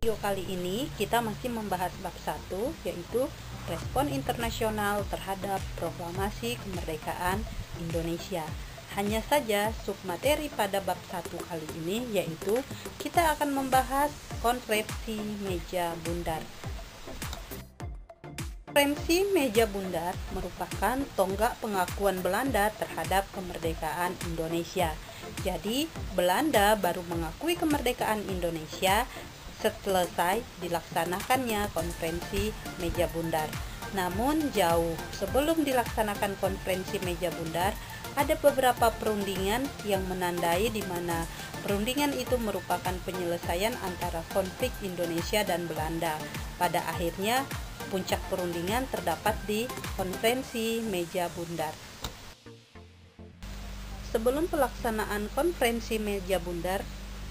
Video kali ini kita masih membahas bab 1, yaitu respon internasional terhadap proklamasi kemerdekaan Indonesia. Hanya saja submateri pada bab 1 kali ini yaitu kita akan membahas konferensi meja bundar. Konferensi meja bundar merupakan tonggak pengakuan Belanda terhadap kemerdekaan Indonesia. Jadi, Belanda baru mengakui kemerdekaan Indonesia selesai dilaksanakannya konferensi meja bundar. Namun jauh sebelum dilaksanakan konferensi meja bundar, ada beberapa perundingan yang menandai di mana perundingan itu merupakan penyelesaian antara konflik Indonesia dan Belanda. Pada akhirnya, puncak perundingan terdapat di konferensi meja bundar. Sebelum pelaksanaan konferensi meja bundar,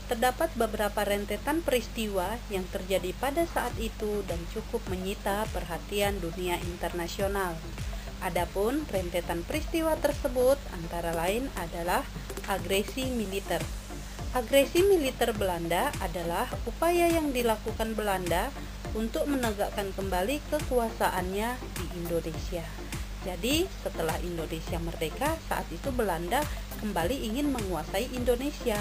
terdapat beberapa rentetan peristiwa yang terjadi pada saat itu dan cukup menyita perhatian dunia internasional. Adapun rentetan peristiwa tersebut antara lain adalah agresi militer. Agresi militer Belanda adalah upaya yang dilakukan Belanda untuk menegakkan kembali kekuasaannya di Indonesia. Jadi, setelah Indonesia merdeka, saat itu Belanda kembali ingin menguasai Indonesia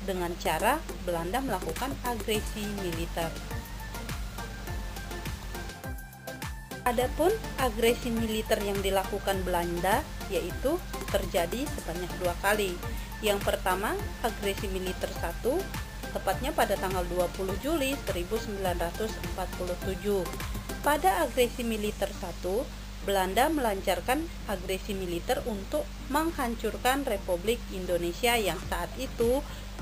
dengan cara Belanda melakukan agresi militer. Adapun agresi militer yang dilakukan Belanda yaitu terjadi sebanyak 2 kali. Yang pertama, agresi militer 1, tepatnya pada tanggal 20 Juli 1947. Pada agresi militer 1, Belanda melancarkan agresi militer untuk menghancurkan Republik Indonesia yang saat itu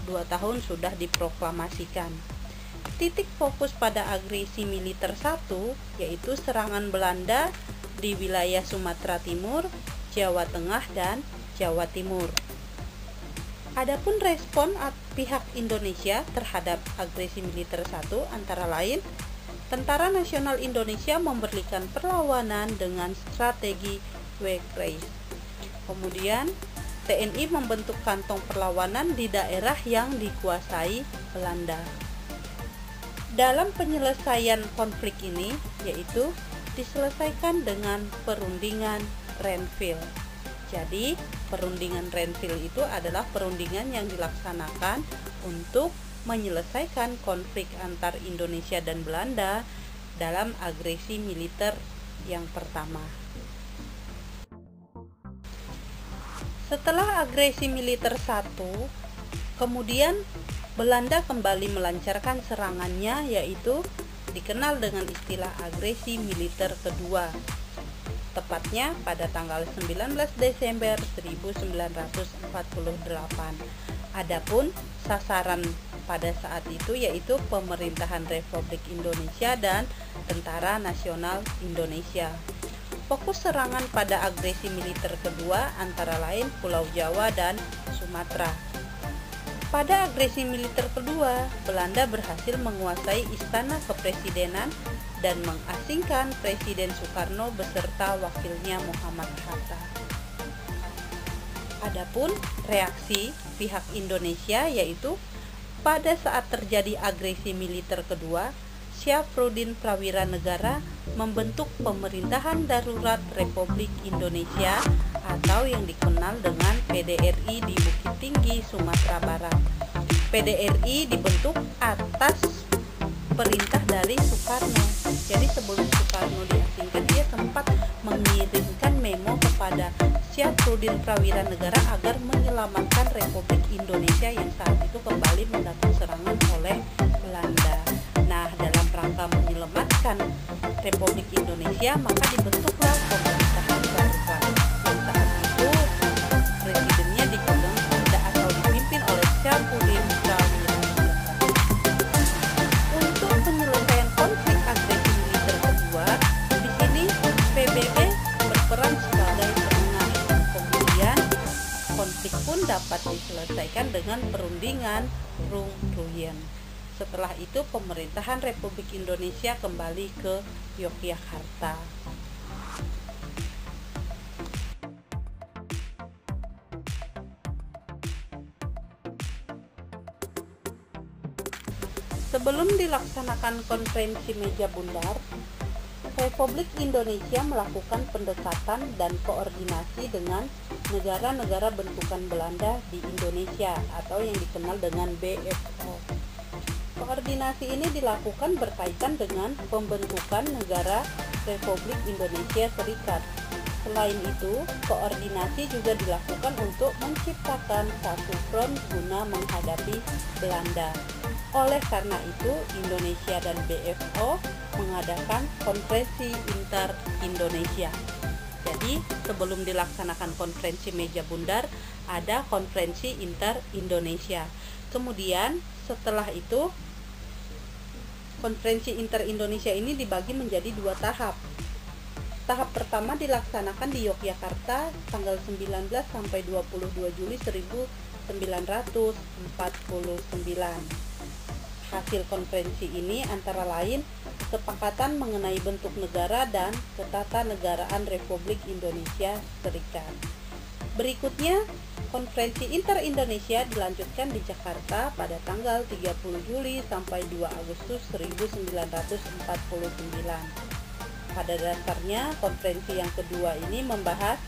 2 tahun sudah diproklamasikan. Titik fokus pada agresi militer 1 yaitu serangan Belanda di wilayah Sumatera Timur, Jawa Tengah, dan Jawa Timur. Adapun respon pihak Indonesia terhadap agresi militer 1 antara lain, Tentara Nasional Indonesia memberikan perlawanan dengan strategi Wegreis. Kemudian TNI membentuk kantong perlawanan di daerah yang dikuasai Belanda. Dalam penyelesaian konflik ini yaitu diselesaikan dengan perundingan Renville. Jadi, perundingan Renville itu adalah perundingan yang dilaksanakan untuk menyelesaikan konflik antar Indonesia dan Belanda dalam agresi militer yang pertama. Setelah agresi militer 1, kemudian Belanda kembali melancarkan serangannya yaitu dikenal dengan istilah agresi militer kedua, tepatnya pada tanggal 19 Desember 1948. Adapun sasaran pada saat itu yaitu pemerintahan Republik Indonesia dan Tentara Nasional Indonesia. Fokus serangan pada agresi militer kedua antara lain Pulau Jawa dan Sumatera. Pada agresi militer kedua, Belanda berhasil menguasai Istana Kepresidenan dan mengasingkan Presiden Soekarno beserta wakilnya Muhammad Hatta. Adapun reaksi pihak Indonesia yaitu pada saat terjadi agresi militer kedua, Syafruddin Prawira Negara membentuk Pemerintahan Darurat Republik Indonesia atau yang dikenal dengan PDRI di Bukit Tinggi, Sumatera Barat. PDRI dibentuk atas perintah dari Soekarno. Jadi sebelum Soekarno diasingkan, dia sempat mengirimkan memo kepada Syafruddin Prawira Negara agar menyelamatkan Republik Indonesia yang saat itu kembali mendapat serangan oleh Belanda. Nah, dalam rangka menyelamatkan Republik Indonesia, maka dibentuklah pemerintahan darurat yang saat itu presidennya dipegang atau dipimpin oleh Syafruddin Prawira Negara. Untuk penyelesaian konflik agresi militer kedua, di sini PBB berperan sebagai penengah. Kemudian konflik pun dapat diselesaikan dengan perundingan Rum-Ruyen. Setelah itu pemerintahan Republik Indonesia kembali ke Yogyakarta. Sebelum dilaksanakan konferensi meja bundar, Republik Indonesia melakukan pendekatan dan koordinasi dengan negara-negara bentukan Belanda di Indonesia atau yang dikenal dengan BFO. Koordinasi ini dilakukan berkaitan dengan pembentukan negara Republik Indonesia Serikat. Selain itu, koordinasi juga dilakukan untuk menciptakan satu front guna menghadapi Belanda. Oleh karena itu, Indonesia dan BFO mengadakan konferensi inter-Indonesia. Jadi, sebelum dilaksanakan konferensi meja bundar, ada konferensi inter-Indonesia. Kemudian, setelah itu, konferensi inter-Indonesia ini dibagi menjadi 2 tahap. Tahap pertama dilaksanakan di Yogyakarta tanggal 19 sampai 22 Juli 1949. Hasil konferensi ini antara lain kesepakatan mengenai bentuk negara dan ketatanegaraan Republik Indonesia Serikat. Berikutnya, konferensi inter-Indonesia dilanjutkan di Jakarta pada tanggal 30 Juli sampai 2 Agustus 1949. Pada dasarnya, konferensi yang kedua ini membahas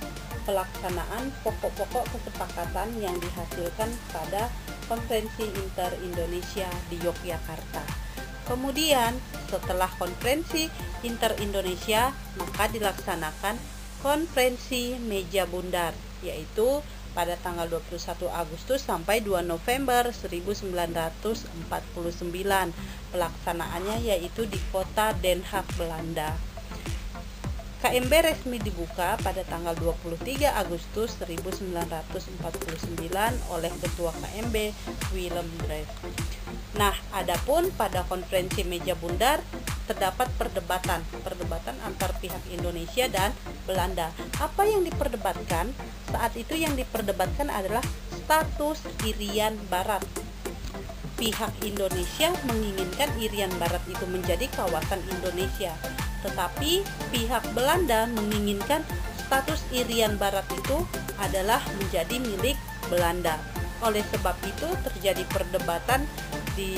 pelaksanaan pokok-pokok kesepakatan yang dihasilkan pada konferensi inter-Indonesia di Yogyakarta. Kemudian, setelah konferensi inter-Indonesia, maka dilaksanakan konferensi meja bundar, yaitu pada tanggal 21 Agustus sampai 2 November 1949. Pelaksanaannya yaitu di kota Den Haag, Belanda. KMB resmi dibuka pada tanggal 23 Agustus 1949 oleh Ketua KMB Willem Drees. Nah, adapun pada konferensi meja bundar terdapat perdebatan antar pihak Indonesia dan Belanda. Apa yang diperdebatkan? Saat itu yang diperdebatkan adalah status Irian Barat. Pihak Indonesia menginginkan Irian Barat itu menjadi kawasan Indonesia, tetapi pihak Belanda menginginkan status Irian Barat itu adalah menjadi milik Belanda. Oleh sebab itu terjadi perdebatan di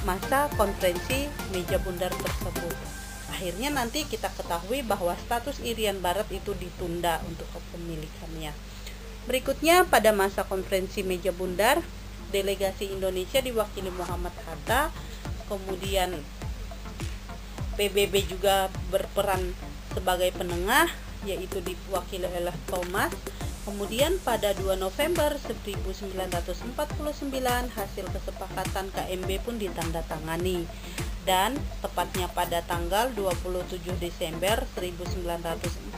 masa konferensi meja bundar tersebut. Akhirnya nanti kita ketahui bahwa status Irian Barat itu ditunda untuk kepemilikannya. Berikutnya, pada masa konferensi meja bundar, delegasi Indonesia diwakili Muhammad Hatta, kemudian PBB juga berperan sebagai penengah, yaitu diwakili oleh Thomas. Kemudian pada 2 November 1949 hasil kesepakatan KMB pun ditandatangani, dan tepatnya pada tanggal 27 Desember 1949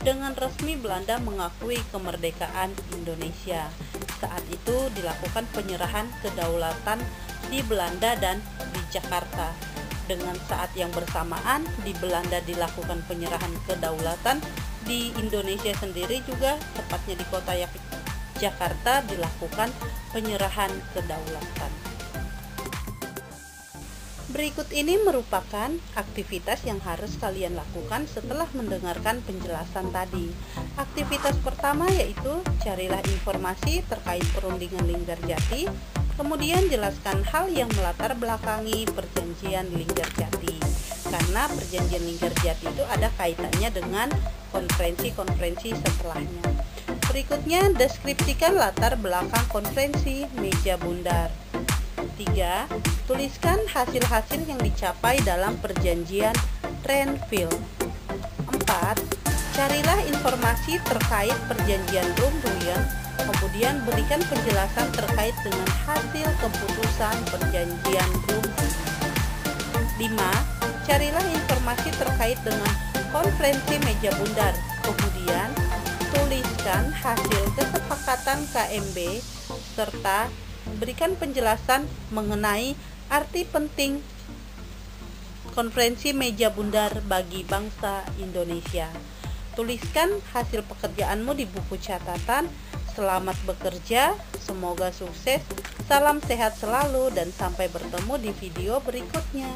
dengan resmi Belanda mengakui kemerdekaan Indonesia. Saat itu dilakukan penyerahan kedaulatan di Belanda dan di Jakarta. Dengan saat yang bersamaan di Belanda dilakukan penyerahan kedaulatan, di Indonesia sendiri juga tepatnya di kota Jakarta dilakukan penyerahan kedaulatan. Berikut ini merupakan aktivitas yang harus kalian lakukan setelah mendengarkan penjelasan tadi. Aktivitas pertama yaitu carilah informasi terkait perundingan Linggarjati, kemudian jelaskan hal yang melatar belakangi perjanjian Linggarjati. Karena perjanjian Linggarjati itu ada kaitannya dengan konferensi-konferensi setelahnya. Berikutnya, deskripsikan latar belakang konferensi meja bundar. 3. Tuliskan hasil-hasil yang dicapai dalam perjanjian Renville. 4. Carilah informasi terkait perjanjian Rum-Ruyen, kemudian berikan penjelasan terkait dengan hasil keputusan perjanjian Rum-Ruyen. 5. Carilah informasi terkait dengan konferensi meja bundar, kemudian tuliskan hasil kesepakatan KMB serta berikan penjelasan mengenai arti penting konferensi meja bundar bagi bangsa Indonesia. Tuliskan hasil pekerjaanmu di buku catatan. Selamat bekerja, semoga sukses, salam sehat selalu, dan sampai bertemu di video berikutnya.